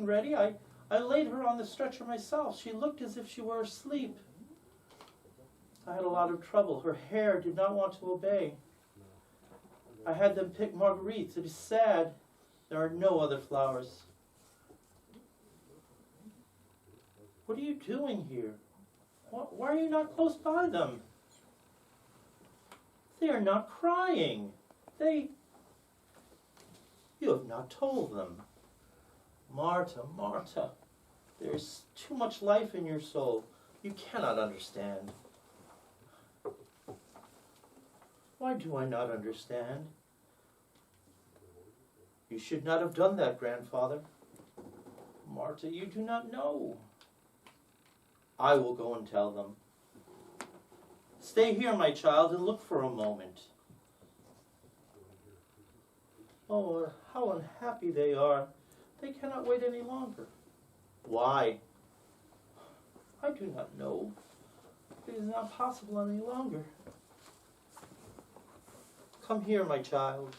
ready? I laid her on the stretcher myself. She looked as if she were asleep. I had a lot of trouble. Her hair did not want to obey. I had them pick marguerites. It is sad. There are no other flowers. What are you doing here? Why are you not close by them? They are not crying. You have not told them. Marta, Marta, there's too much life in your soul. You cannot understand. Why do I not understand? You should not have done that, grandfather. Marta, you do not know. I will go and tell them. Stay here, my child, and look for a moment. Oh, how unhappy they are. They cannot wait any longer. Why? I do not know. It is not possible any longer. Come here, my child.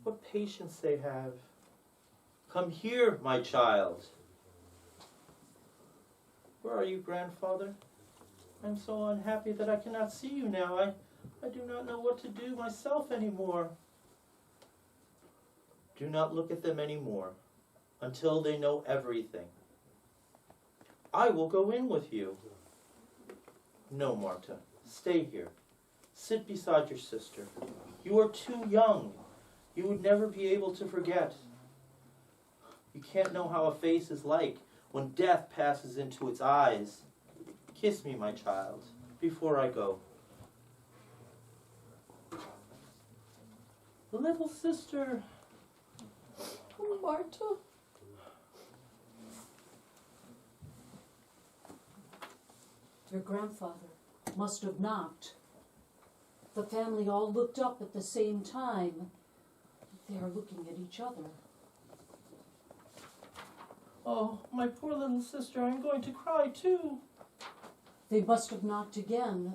What patience they have. Come here, my child. Where are you, grandfather? I'm so unhappy that I cannot see you now. I do not know what to do myself anymore. Do not look at them anymore until they know everything. I will go in with you. No, Marta, stay here. Sit beside your sister. You are too young. You would never be able to forget. You can't know how a face is like when death passes into its eyes. Kiss me, my child, before I go. Little sister. Oh, Marta. Your grandfather must have knocked. The family all looked up at the same time. They are looking at each other. Oh, my poor little sister, I'm going to cry too. They must have knocked again.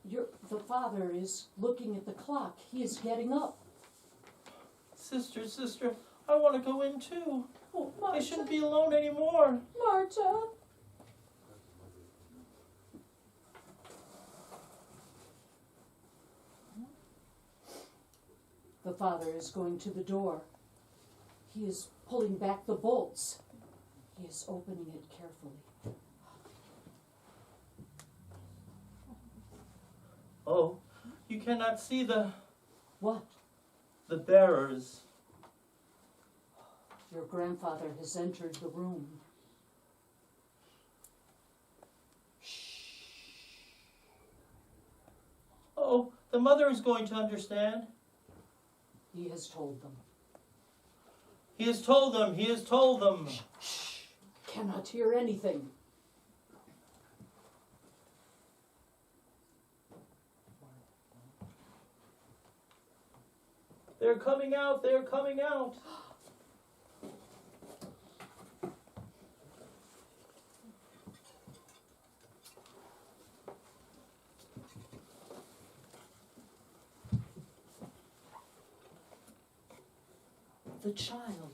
The father is looking at the clock. He is getting up. Sister, sister, I want to go in too. Oh, Marta. I shouldn't be alone anymore. Marta. The father is going to the door. He is pulling back the bolts. He is opening it carefully. Oh, you cannot see the... What? The bearers. Your grandfather has entered the room. Oh, the mother is going to understand. He has told them. He has told them. He has told them. Shh. Cannot hear anything. They're coming out. They're coming out. The child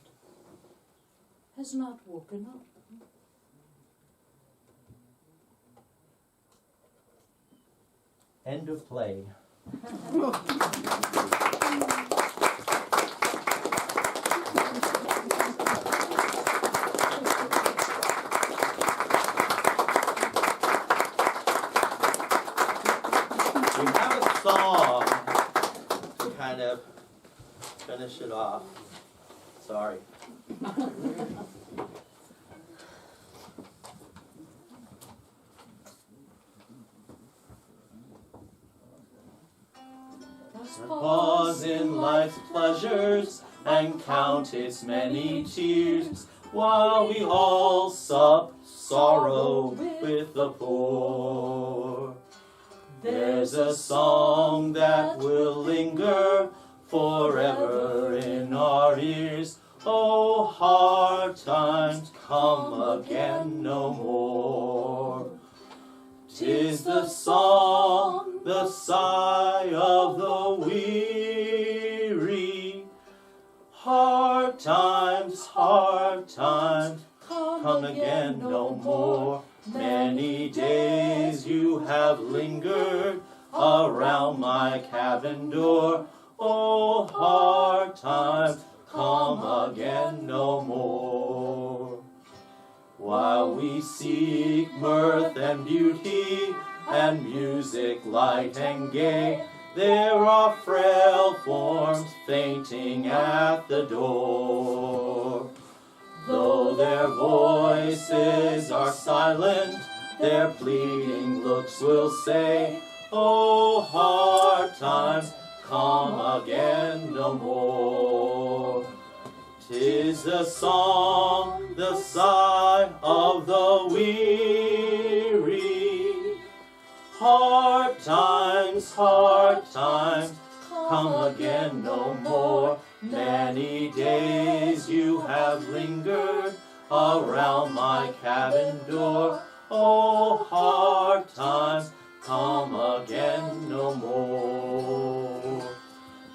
has not woken up. End of play. We have a song to kind of finish it off. Sorry. Pause in life's pleasures and count its many tears. while we all sup sorrow with the poor. There's a song that will linger forever in our ears. Oh, hard times come again no more. 'Tis the song, the sigh of the weary. Hard times come again no more. Many days you have lingered around my cabin door. Oh, hard times come again no more. While we seek mirth and beauty and music light and gay, there are frail forms fainting at the door. Though their voices are silent, their pleading looks will say, oh, hard times come again no more. 'Tis the song, the sigh of the weary. Hard times come again no more. Many days you have lingered around my cabin door. Oh, hard times come again no more.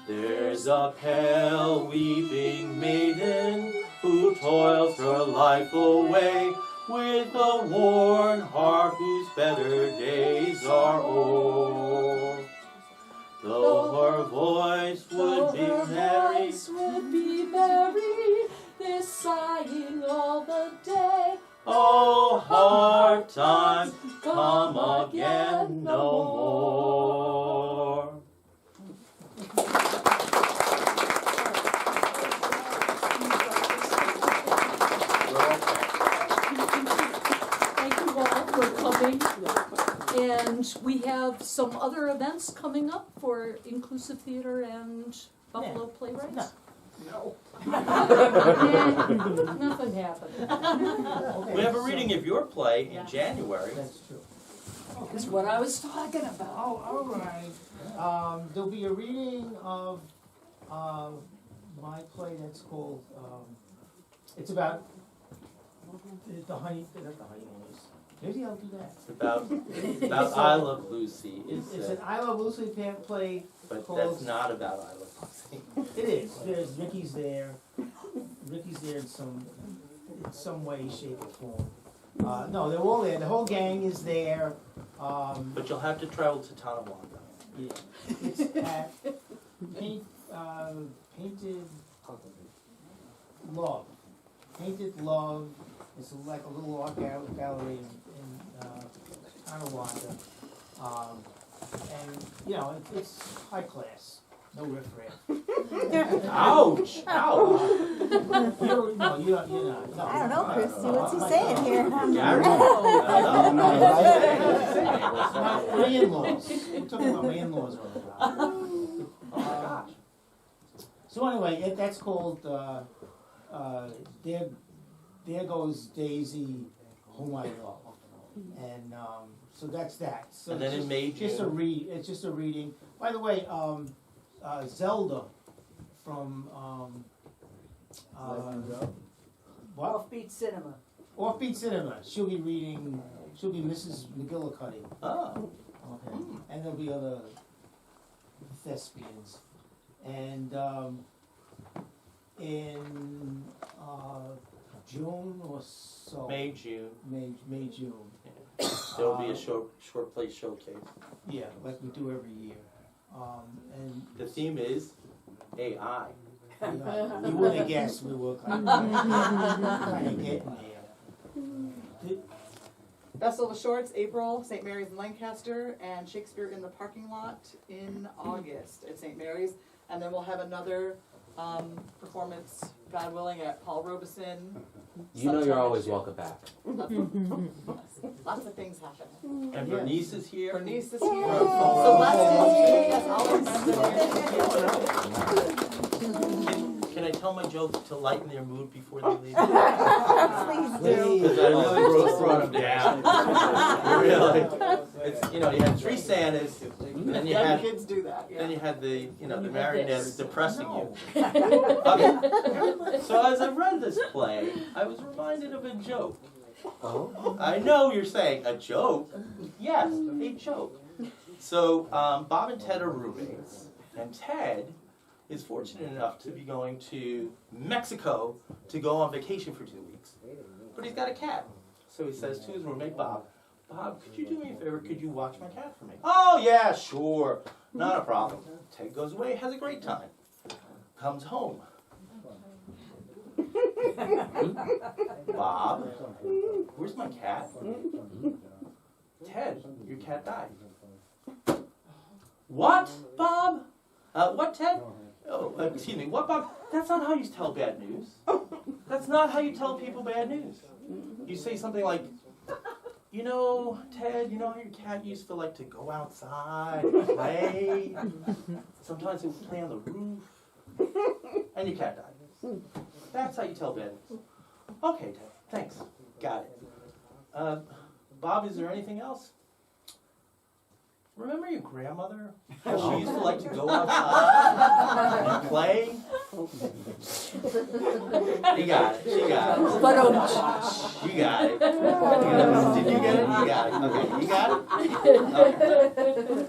There's a pale weeping maiden who toils her life away with a worn heart whose better days are o'er. Though her voice would be merry, they're sighing all the day. oh, hard times come again no more. Thank you all for coming. And we have some other events coming up for Inclusive Theater and Buffalo Playwrights. No. Nothing happened. We have a reading of your play in January. That's true. That's what I was talking about. Oh, all right. There'll be a reading of my play that's called, it's about the honeymooners. Maybe I'll do that. It's about I Love Lucy. It's an I Love Lucy play. But called, that's not about I Love Lucy. It is. There's Ricky's there. Ricky's there in some way, shape, or form. No, they're all there. The whole gang is there. But you'll have to travel to Tonawanda. Yeah. It's at Painted Love. Painted Love. It's like a little art gallery in Tonawanda. And, you know, it's high class. No riffraff. Ouch! Ouch! You're not. No. I don't know, Christy. What's he saying here? My in-laws. We're talking about my in-laws all the time. So anyway, that's called There Goes Daisy, Whom I Love. And so that's that. So And then in May, it's just a reading. By the way, Zelda from what? Offbeat Cinema. Offbeat Cinema. She'll be reading. She'll be Mrs. McGillicuddy. Oh. Okay. And there'll be other thespians. And in June or so. May, June. May, June. Yeah. There'll be a short play showcase. Yeah, like we do every year. And The theme is AI. you would have guessed we were kind of getting there. Festival of Shorts, April, St. Mary's in Lancaster, and Shakespeare in the Parking Lot in August at St. Mary's. And then we'll have another performance, God willing, at Paul Robeson. You know you're always welcome back. Lots of things happen. And Bernice is here. Bernice is here. Celeste is here. Yes, all our friends are here. Can I tell my joke to lighten their mood before they leave? Please do. Because I really brought them down. Really. It's, you know, you had 3 Santas, and then you Young had kids do that. then you had the, you know, the marionettes depressing you. Okay. So as I read this play, I was reminded of a joke. Oh. I know you're saying, a joke? Yes, a joke. So Bob and Ted are roommates, and Ted is fortunate enough to be going to Mexico to go on vacation for 2 weeks. But he's got a cat. So he says to his roommate, Bob, could you do me a favor? Could you watch my cat for me? Oh, yeah, sure. Not a problem. Ted goes away, has a great time. Comes home. Bob, where's my cat? Ted, your cat died. What, Bob? What, Ted? Oh, excuse me, what, Bob? That's not how you tell bad news. That's not how you tell people bad news. You say something like, you know, Ted, you know how your cat used to like to go outside and play? Sometimes it would play on the roof. And your cat died. That's how you tell bad news. Okay, Ted, thanks. Got it. Bob, is there anything else? Remember your grandmother? How she used to like to go outside and play? You got it. She got it. But You got it. Did you get it? You got it. Okay. You got it? Okay.